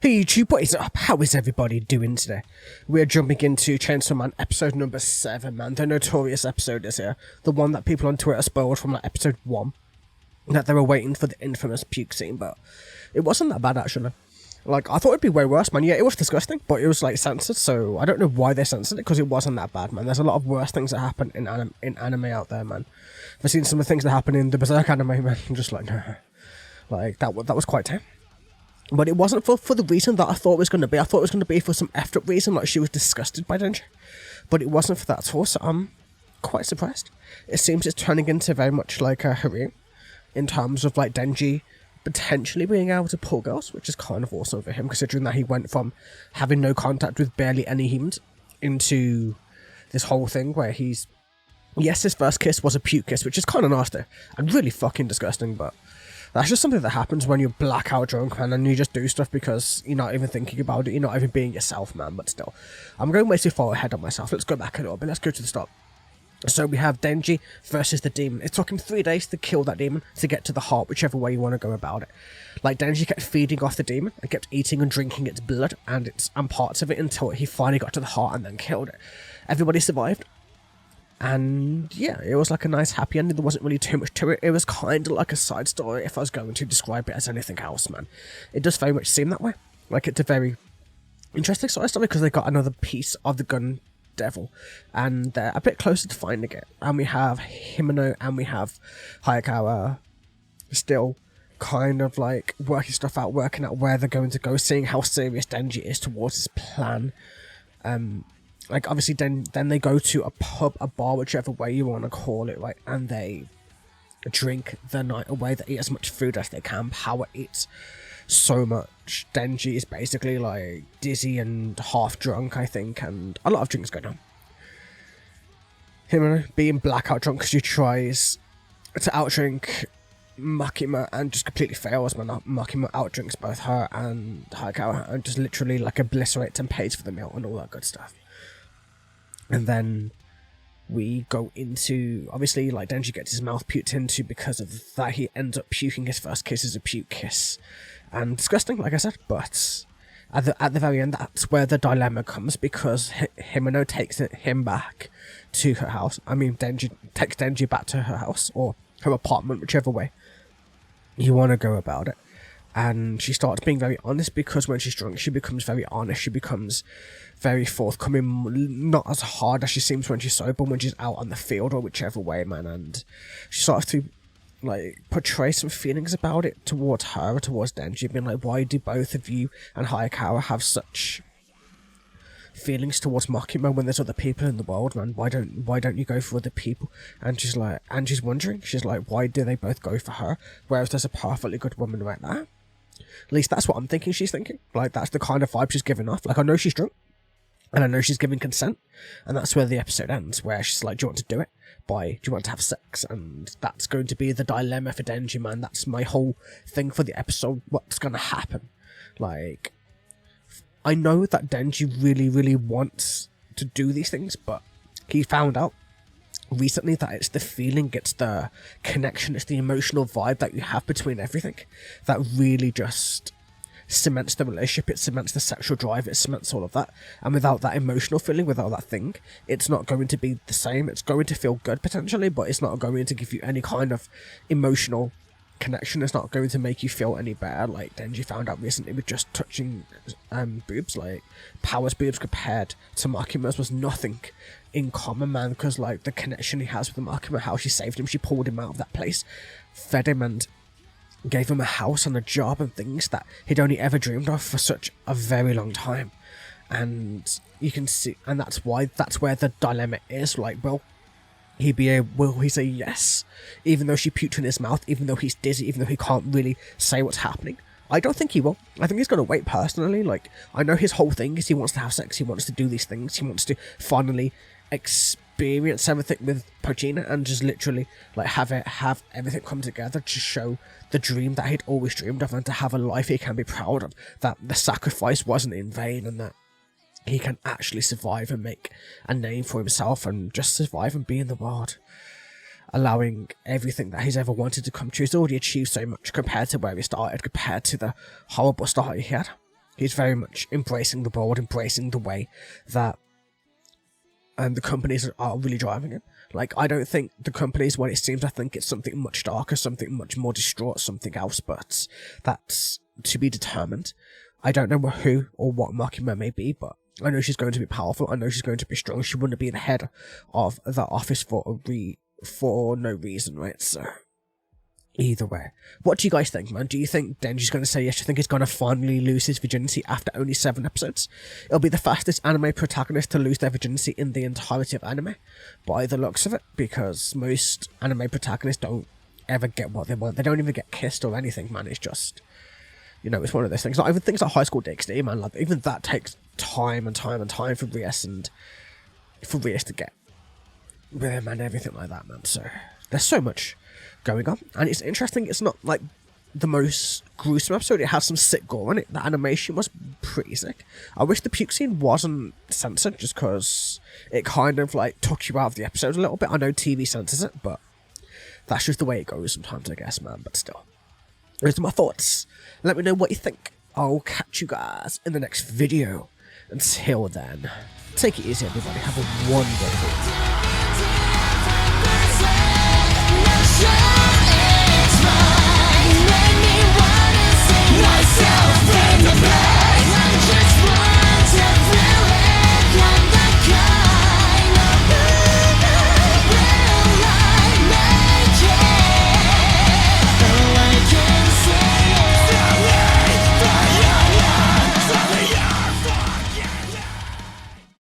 Hey YouTube, what is up? How is everybody doing today? We are jumping into Chainsaw Man episode number 7, man. The notorious episode is here. The one that people on Twitter spoiled from like episode 1. That they were waiting for the infamous puke scene, but it wasn't that bad actually. Like, I thought it'd be way worse, man. Yeah, it was disgusting, but it was like censored, so I don't know why they censored it, because it wasn't that bad, man. There's a lot of worse things that happen in anime out there, man. I've seen some of the things that happen in the Berserk anime, man. I'm just like, nah. Like, that was quite tame. But it wasn't for the reason that I thought it was going to be. I thought it was going to be for some effed up reason, like she was disgusted by Denji. But it wasn't for that at all, so I'm quite surprised. It seems it's turning into very much like a Haru, in terms of like Denji potentially being able to pull girls, which is kind of awesome for him, considering that he went from having no contact with barely any humans into this whole thing where he's... Yes, his first kiss was a puke kiss, which is kind of nasty and really fucking disgusting, but... That's just something that happens when you're blackout drunk, man, and you just do stuff because you're not even thinking about it, you're not even being yourself, man, but still. I'm going way too far ahead of myself. Let's go back a little bit, let's go to the start. So we have Denji versus the demon. It took him 3 days to kill that demon, to get to the heart, whichever way you want to go about it. Like, Denji kept feeding off the demon, and kept eating and drinking its blood, and parts of it, until he finally got to the heart and then killed it. Everybody survived. And yeah, it was like a nice happy ending. There wasn't really too much to it. It was kind of like a side story if I was going to describe it as anything else, man. It does very much seem that way. Like, it's a very interesting side story because they got another piece of the gun devil. And they're a bit closer to finding it. And we have Himeno and we have Hayakawa still kind of like working stuff out, working out where they're going to go, seeing how serious Denji is towards his plan. Like, obviously, then they go to a pub, a bar, whichever way you want to call it, right? And they drink the night away. They eat as much food as they can. Power eats so much. Denji is basically, like, dizzy and half drunk, I think, and a lot of drinks go down. Him being blackout drunk because she tries to outdrink Makima and just completely fails, man. Makima outdrinks both her and Hayakawa and just literally, like, obliterates and pays for the meal and all that good stuff. And then we go into, obviously, like, Denji gets his mouth puked into because of that. He ends up puking. His first kiss is a puke kiss. And disgusting, like I said, but at the very end, that's where the dilemma comes, because Himeno takes him back to her house. I mean, Denji takes Denji back to her house, or her apartment, whichever way you want to go about it. And she starts being very honest, because when she's drunk, she becomes very honest. She becomes very forthcoming, not as hard as she seems when she's sober, when she's out on the field or whichever way, man. And she starts to, like, portray some feelings about it towards her or towards Denji, being like, why do both of you and Hayakawa have such feelings towards Makima when there's other people in the world, man? Why don't you go for other people? And she's like, and she's wondering, she's like, why do they both go for her, whereas there's a perfectly good woman right there? At least that's what I'm thinking she's thinking. Like, that's the kind of vibe she's giving off. Like, I know she's drunk, and I know she's giving consent, and that's where the episode ends, where she's like, do you want to do it? Do you want to have sex? And that's going to be the dilemma for Denji, man. That's my whole thing for the episode. What's going to happen? Like, I know that Denji really, really wants to do these things, but he found out recently that it's the feeling, it's the connection, it's the emotional vibe that you have between everything that really just cements the relationship. It cements the sexual drive, it cements all of that. And without that emotional feeling, without that thing, it's not going to be the same. It's going to feel good potentially, but it's not going to give you any kind of emotional connection. It's not going to make you feel any better. Like Denji found out recently with just touching boobs, like Power's boobs compared to Makima's was nothing in common, man, because like the connection he has with Makima, how she saved him, she pulled him out of that place, fed him and gave him a house and a job and things that he'd only ever dreamed of for such a very long time. And you can see, and that's where the dilemma is. Like, will he say yes, even though she puked in his mouth, even though he's dizzy, even though he can't really say what's happening? I don't think he will. I think he's going to wait personally. Like, I know his whole thing is he wants to have sex, he wants to do these things, he wants to finally experience everything with Pogina and just literally like have everything come together to show the dream that he'd always dreamed of, and to have a life he can be proud of, that the sacrifice wasn't in vain, and that he can actually survive and make a name for himself and just survive and be in the world, allowing everything that he's ever wanted to come true. He's already achieved so much compared to where he started, compared to the horrible start he had. He's very much embracing the board, embracing the way that the companies are really driving it. Like, I don't think the companies, when it seems, I think it's something much darker, something much more distraught, something else, but that's to be determined. I don't know who or what Makima may be, but I know she's going to be powerful. I know she's going to be strong. She wouldn't be the head of that office for no reason, right? So, either way. What do you guys think, man? Do you think Denji's going to say yes? Do you think he's going to finally lose his virginity after only 7 episodes? It'll be the fastest anime protagonist to lose their virginity in the entirety of anime, by the looks of it, because most anime protagonists don't ever get what they want. They don't even get kissed or anything, man. It's just, you know, it's one of those things. Like, even things like High School DxD, man, like, even that takes time and time and time for Rias to get with him and everything like that, man. So, there's so much going on, and it's interesting. It's not like the most gruesome episode. It has some sick gore in it. The animation was pretty sick. I wish the puke scene wasn't censored, just because it kind of like took you out of the episode a little bit. I know TV censors it, but that's just the way it goes sometimes, I guess, man. But still, those are my thoughts. Let me know what you think. I'll catch you guys in the next video. Until then, take it easy, everybody. Have a wonderful day.